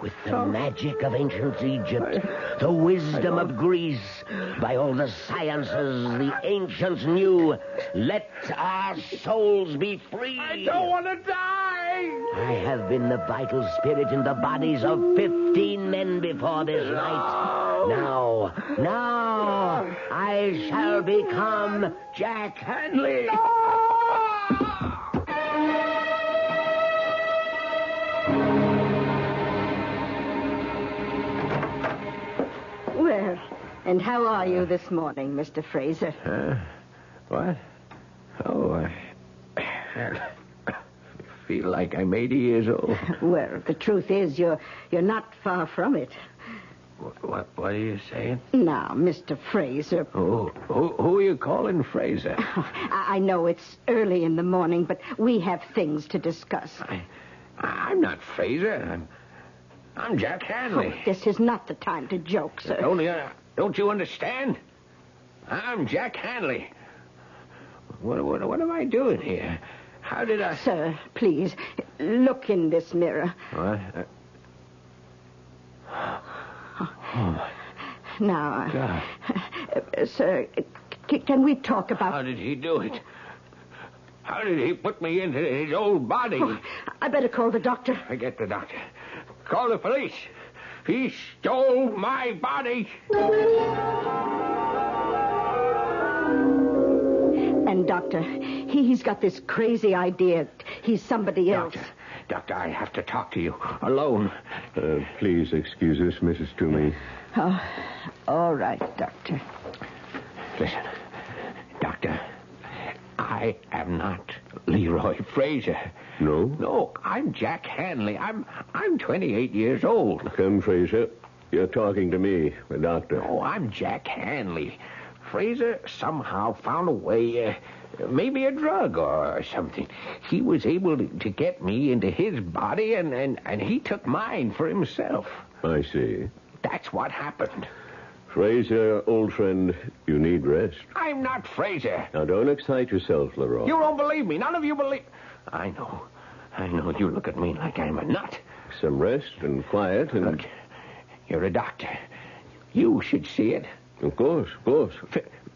Speaker 8: With the magic of ancient Egypt, the wisdom of Greece, by all the sciences the ancients knew, let our souls be free.
Speaker 7: I don't want to die.
Speaker 8: I have been the vital spirit in the bodies of 15 men before this night. Now, I shall become Jack Hanley.
Speaker 9: Well, and how are you this morning, Mr. Fraser?
Speaker 7: What? Oh, I feel like I'm 80 years old.
Speaker 9: Well, the truth is, you're not far from it.
Speaker 7: What are you saying?
Speaker 9: Now, Mr. Fraser.
Speaker 7: Who are you calling Fraser?
Speaker 9: I know it's early in the morning, but we have things to discuss.
Speaker 7: I'm not Fraser. I'm Jack Hanley.
Speaker 9: Oh, this is not the time to joke, sir.
Speaker 7: Don't you understand? I'm Jack Hanley. What am I doing here? How did I...
Speaker 9: Sir, please, look in this mirror.
Speaker 7: What?
Speaker 9: Now,
Speaker 7: God.
Speaker 9: Sir, can we talk about...
Speaker 7: How did he do it? How did he put me into his old body?
Speaker 9: Oh, I better call the doctor.
Speaker 7: Forget the doctor. Call the police. He stole my body.
Speaker 9: And, Doctor, he's got this crazy idea. He's somebody else.
Speaker 7: Doctor, I have to talk to you. Alone.
Speaker 11: Please excuse us, Mrs. Toomey.
Speaker 9: Oh, all right, Doctor.
Speaker 7: Listen, Doctor, I am not Leroy Fraser.
Speaker 11: No?
Speaker 7: No, I'm Jack Hanley. I'm 28 years old.
Speaker 11: Come, Fraser. You're talking to me, the doctor.
Speaker 7: Oh, I'm Jack Hanley.
Speaker 18: Fraser somehow found a way, maybe a drug or something. He was able to get me into his body, and he took mine for himself.
Speaker 11: I see.
Speaker 18: That's what happened.
Speaker 11: Fraser, old friend, you need rest.
Speaker 18: I'm not Fraser.
Speaker 11: Now, don't excite yourself, Leroy.
Speaker 18: You don't believe me. None of you believe... I know. You look at me like I'm a nut.
Speaker 11: Some rest and quiet and...
Speaker 18: Look, you're a doctor. You should see it.
Speaker 11: Of course, of course.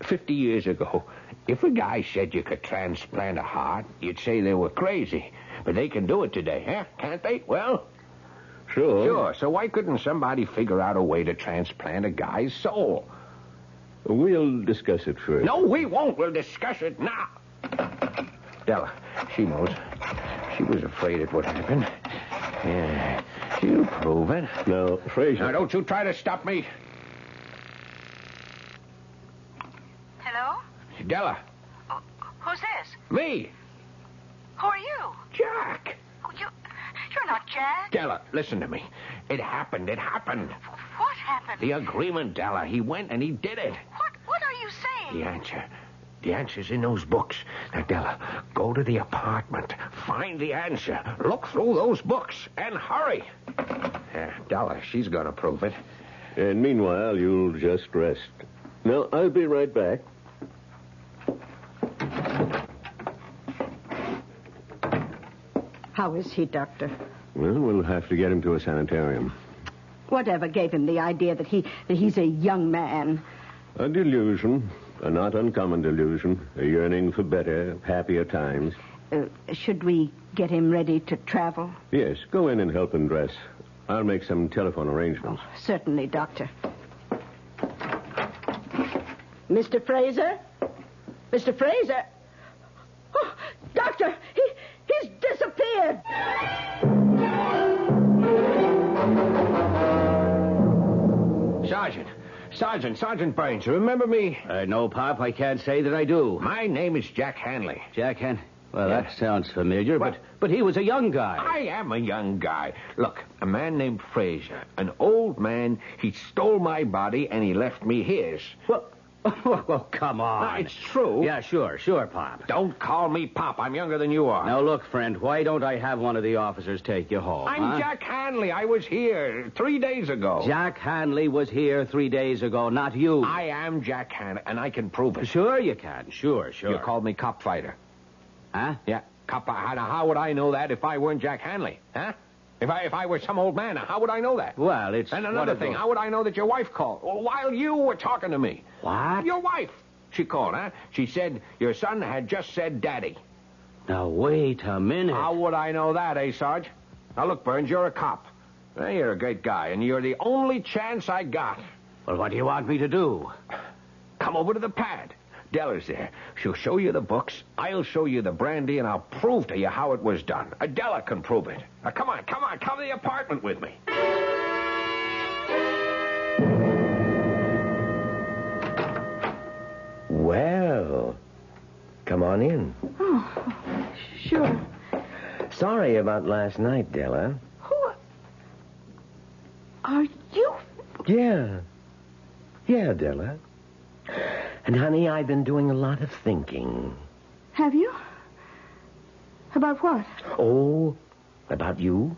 Speaker 18: 50 years ago, if a guy said you could transplant a heart, you'd say they were crazy. But they can do it today, huh? Can't they? Well...
Speaker 11: Sure.
Speaker 18: Sure. So why couldn't somebody figure out a way to transplant a guy's soul?
Speaker 11: We'll discuss it first.
Speaker 18: No, we won't. We'll discuss it now. Della, she knows. She was afraid it would happen. Yeah, she'll prove it.
Speaker 11: Now, Fraser...
Speaker 18: Now, don't you try to stop me.
Speaker 19: Hello?
Speaker 18: Della.
Speaker 19: Who's this?
Speaker 18: Me.
Speaker 19: Who are you?
Speaker 18: Jack.
Speaker 19: Oh, you're not Jack.
Speaker 18: Della, listen to me. It happened.
Speaker 19: What happened?
Speaker 18: The agreement, Della. He went and he did it.
Speaker 19: What are you saying?
Speaker 18: The answer's in those books. Now, Della, go to the apartment. Find the answer. Look through those books. And hurry. Della, she's going to prove it.
Speaker 11: And meanwhile, you'll just rest. Now, I'll be right back.
Speaker 9: How is he, Doctor?
Speaker 11: Well, we'll have to get him to a sanitarium.
Speaker 9: Whatever gave him the idea that he's a young man?
Speaker 11: A delusion. A not uncommon delusion. A yearning for better, happier times.
Speaker 9: Should we get him ready to travel?
Speaker 11: Yes, go in and help him dress. I'll make some telephone arrangements.
Speaker 9: Oh, certainly, Doctor. Mr. Fraser? Mr. Fraser? Oh, Doctor, he's disappeared.
Speaker 18: Sergeant Burns, you remember me?
Speaker 6: No, Pop, I can't say that I do.
Speaker 18: My name is Jack Hanley.
Speaker 6: Jack Hanley? Well,
Speaker 18: Yeah.
Speaker 6: that sounds familiar, but he was a young guy.
Speaker 18: I am a young guy. Look, a man named Fraser, an old man, he stole my body and he left me his.
Speaker 6: Well, come on.
Speaker 18: No, it's true.
Speaker 6: Yeah, sure, Pop.
Speaker 18: Don't call me Pop. I'm younger than you are.
Speaker 6: Now, look, friend, why don't I have one of the officers take you home?
Speaker 18: I'm Jack Hanley. I was here 3 days ago.
Speaker 6: Jack Hanley was here 3 days ago, not you.
Speaker 18: I am Jack Hanley, and I can prove it.
Speaker 6: Sure you can. Sure.
Speaker 18: You called me cop fighter.
Speaker 6: Huh?
Speaker 18: Yeah, cop. How would I know that if I weren't Jack Hanley? Huh? If I were some old man, how would I know that?
Speaker 6: Well, it's...
Speaker 18: And another thing, how would I know that your wife called? Well, while you were talking to me.
Speaker 6: What?
Speaker 18: Your wife. She called, huh? She said your son had just said daddy.
Speaker 6: Now, wait a minute.
Speaker 18: How would I know that, Sarge? Now, look, Burns, you're a cop. Well, you're a great guy, and you're the only chance I got.
Speaker 6: Well, what do you want me to do?
Speaker 18: Come over to the pad. Della's there. She'll show you the books. I'll show you the brandy, and I'll prove to you how it was done. Della can prove it. Now, come on. Come to the apartment with me.
Speaker 8: Well, come on in.
Speaker 12: Oh, sure.
Speaker 8: Sorry about last night, Della.
Speaker 12: Who are you?
Speaker 8: Yeah, Della. And, honey, I've been doing a lot of thinking.
Speaker 12: Have you? About what?
Speaker 8: Oh, about you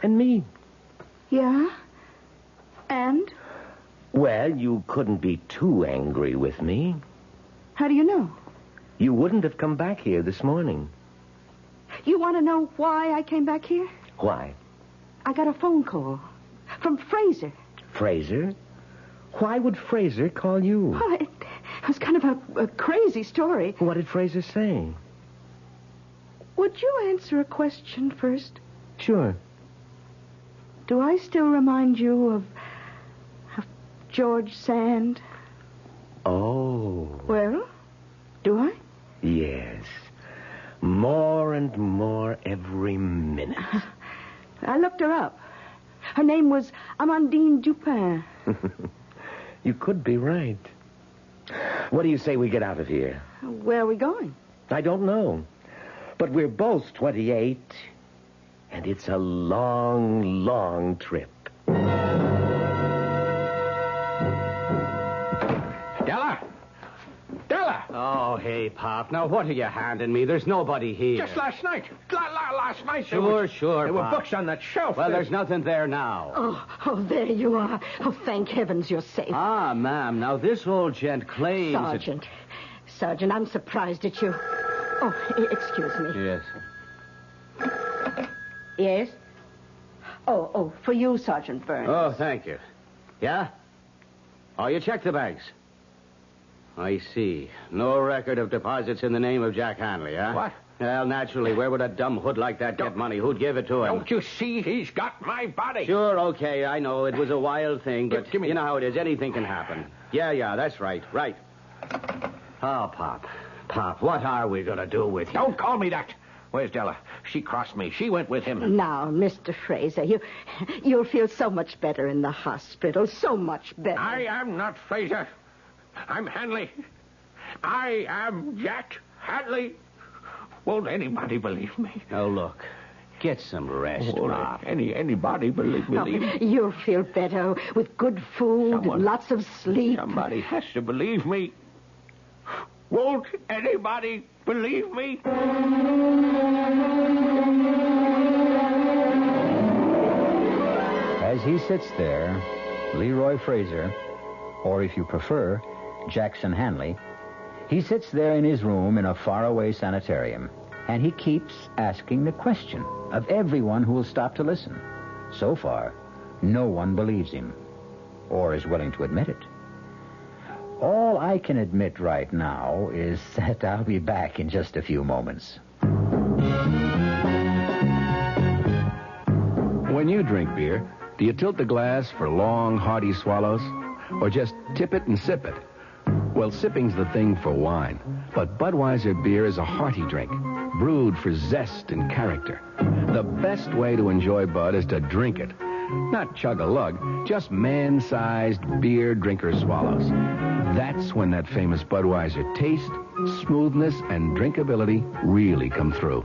Speaker 8: and me.
Speaker 12: Yeah? And?
Speaker 8: Well, you couldn't be too angry with me.
Speaker 12: How do you know?
Speaker 8: You wouldn't have come back here this morning.
Speaker 12: You want to know why I came back here?
Speaker 8: Why?
Speaker 12: I got a phone call from Fraser.
Speaker 8: Fraser? Why would Fraser call you?
Speaker 12: Well, it was kind of a crazy story.
Speaker 8: What did Fraser say?
Speaker 12: Would you answer a question first?
Speaker 8: Sure.
Speaker 12: Do I still remind you of George Sand?
Speaker 8: Oh.
Speaker 12: Well, do I?
Speaker 8: Yes. More and more every minute.
Speaker 12: I looked her up. Her name was Amandine Dupin.
Speaker 8: You could be right. What do you say we get out of here?
Speaker 12: Where are we going?
Speaker 8: I don't know. But we're both 28, and it's a long, long trip.
Speaker 18: Della!
Speaker 6: hey, Pop. Now, what are you handing me? There's nobody here.
Speaker 18: Just last night. Last night.
Speaker 6: Sure,
Speaker 18: There were
Speaker 6: Pop.
Speaker 18: books on that shelf.
Speaker 6: Well, there's nothing there now.
Speaker 12: Oh, there you are. Oh, thank heavens you're safe.
Speaker 6: Ah, ma'am. Now, this old gent claims...
Speaker 12: Sergeant, I'm surprised at you. Oh, excuse me.
Speaker 6: Yes.
Speaker 12: Yes? Oh, for you, Sergeant Burns.
Speaker 6: Oh, thank you. Yeah? Oh, you checked the banks. I see. No record of deposits in the name of Jack Hanley, huh?
Speaker 18: What?
Speaker 6: Well, naturally, where would a dumb hood like that get money? Who'd give it to him?
Speaker 18: Don't you see he's got my body?
Speaker 6: Sure, okay, I know. It was a wild thing, but
Speaker 18: Give me
Speaker 6: you know how it is. Anything can happen. Yeah, that's right. Right. Oh, Pop, what are we going to do with you?
Speaker 18: Don't call me that. Where's Della? She crossed me. She went with him.
Speaker 12: Now, Mr. Fraser, you'll feel so much better in the hospital. So much better.
Speaker 18: I am not Fraser. I'm Hanley. I am Jack Hanley. Won't anybody believe me?
Speaker 6: Oh, look. Get some rest, Pop.
Speaker 18: Anybody believe me?
Speaker 12: You'll feel better with good food and lots of sleep.
Speaker 18: Somebody has to believe me. Won't anybody believe me?
Speaker 1: As he sits there, Leroy Fraser, or if you prefer, Jackson Hanley, he sits there in his room in a faraway sanitarium, and he keeps asking the question of everyone who will stop to listen. So far, no one believes him, or is willing to admit it. All I can admit right now is that I'll be back in just a few moments.
Speaker 20: When you drink beer, do you tilt the glass for long, hearty swallows? Or just tip it and sip it? Well, sipping's the thing for wine. But Budweiser beer is a hearty drink, brewed for zest and character. The best way to enjoy Bud is to drink it. Not chug-a-lug, just man-sized beer drinker swallows. That's when that famous Budweiser taste, smoothness, and drinkability really come through.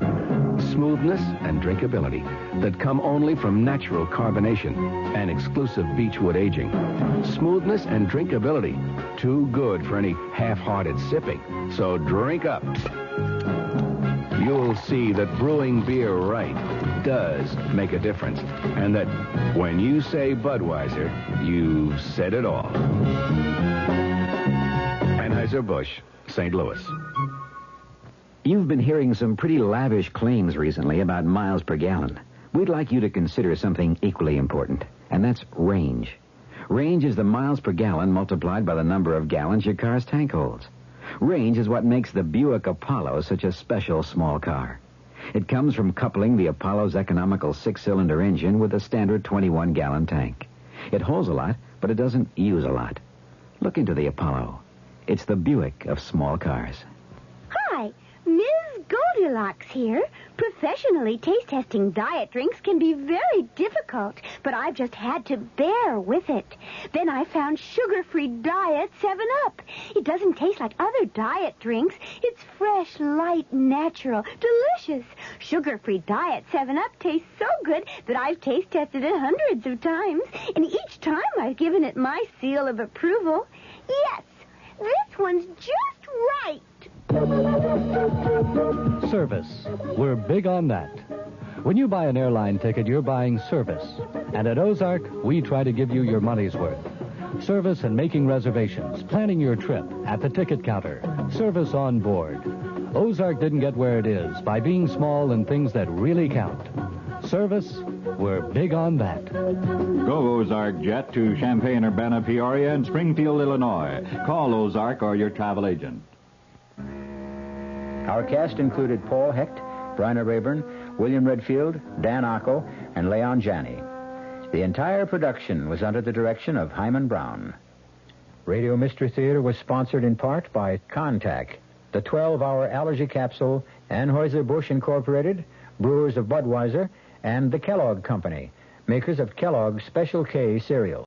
Speaker 20: Smoothness and drinkability that come only from natural carbonation and exclusive beechwood aging. Smoothness and drinkability, too good for any half-hearted sipping. So drink up. You'll see that brewing beer right does make a difference. And that when you say Budweiser, you've said it all. Anheuser-Busch, St. Louis.
Speaker 3: You've been hearing some pretty lavish claims recently about miles per gallon. We'd like you to consider something equally important, and that's range. Range is the miles per gallon multiplied by the number of gallons your car's tank holds. Range is what makes the Buick Apollo such a special small car. It comes from coupling the Apollo's economical 6-cylinder engine with a standard 21-gallon tank. It holds a lot, but it doesn't use a lot. Look into the Apollo. It's the Buick of small cars.
Speaker 10: Hi, Ms. Goldilocks here. Professionally taste-testing diet drinks can be very difficult, but I've just had to bear with it. Then I found sugar-free Diet 7-Up. It doesn't taste like other diet drinks. It's fresh, light, natural, delicious. Sugar-free Diet 7-Up tastes so good that I've taste-tested it hundreds of times, and each time I've given it my seal of approval. Yes, this one's just right.
Speaker 4: Service. We're big on that. When you buy an airline ticket, you're buying service. And at Ozark, we try to give you your money's worth. Service in making reservations, planning your trip, at the ticket counter, service on board. Ozark didn't get where it is by being small in things that really count. Service, we're big on that.
Speaker 5: Go Ozark Jet to Champaign, Urbana, Peoria, and Springfield, Illinois. Call Ozark or your travel agent.
Speaker 1: Our cast included Paul Hecht, Bryna Raeburn, William Redfield, Dan Ocko, and Leon Janney. The entire production was under the direction of Hyman Brown. Radio Mystery Theater was sponsored in part by Contact, the 12-hour allergy capsule, Anheuser-Busch Incorporated, brewers of Budweiser, and the Kellogg Company, makers of Kellogg's Special K cereal.